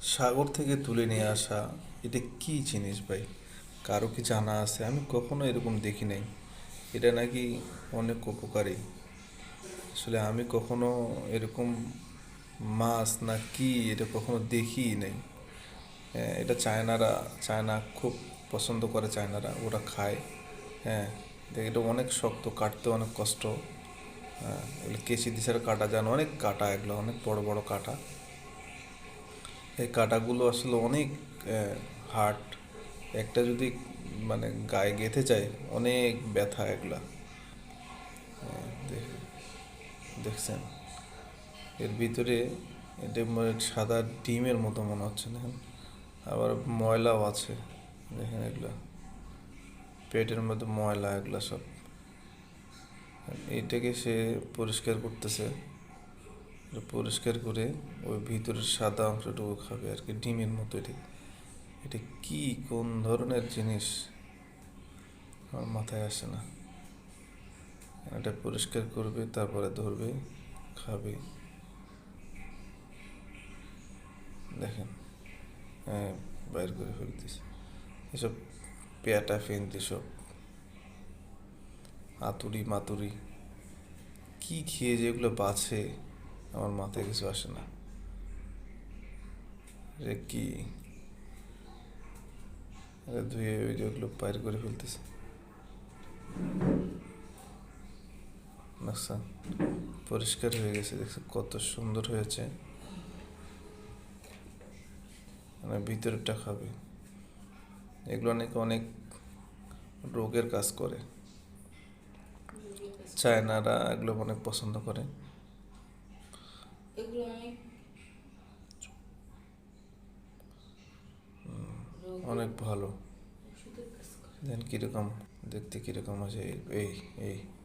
সাগর থেকে তুলে নিয়ে আসা, এটা কি জিনিস ভাই? কারো কি জানা আছে? আমি কখনো এরকম দেখি নাই। এটা নাকি অনেক উপকারী। আসলে আমি কখনো এরকম মাছ না কি এটা কখনো দেখিই নাই। হ্যাঁ, এটা চায়না খুব পছন্দ করে, চায়নারা ওরা খায়। হ্যাঁ, দেখ এটা অনেক শক্ত, কাটতে অনেক কষ্ট। হ্যাঁ, এগুলো কেচি দিয়ে ছাড়া কাটা যায় না, অনেক কাটা, এগুলো অনেক বড় বড় কাটা। এই কাঁটাগুলো আসলে অনেক হার্ড। একটা যদি মানে গায়ে গেঁথে যায়, অনেক ব্যথা এগুলা। দেখ- দেখছেন এর ভিতরে, এটা সাদা ডিমের মতো মনে হচ্ছে না? আবার ময়লাও আছে, দেখেন এগুলা পেটের মধ্যে ময়লা এগুলা সব। এইটাকে সে পরিষ্কার করতেছে, এটা পরিষ্কার করে ওই ভিতরের সাদা অংশটুকু খাবে আর কি, ডিমের মতো। এটা এটা কি, কোন ধরনের জিনিস আমার মাথায় আসে না। এটা পরিষ্কার করবে, তারপরে ধরবে, খাবে। দেখেন, হ্যাঁ, বাইর করে ফেলতেছে এসব পেয়াটা ফেনতে সব আতুরি মাতুরি কি খেয়ে যেগুলো বাঁচে, আমার মাথায় কিছু আসে না। রে কি, ধুয়ে ওই যেগুলো বাইর করে ফেলতেছে। দেখছেন, পরিষ্কার হয়ে গেছে, দেখছে কত সুন্দর হয়েছে। মানে ভিতরটা খাবে। এগুলো নাকি অনেক রোগের কাজ করে। চায়নারা এগুলো অনেক পছন্দ করে। এগুলো অনেক অনেক রোগের ভালো। ওষুধের কাজ করে। দেন কিরকম দেখতে, কিরকম আছে এই এই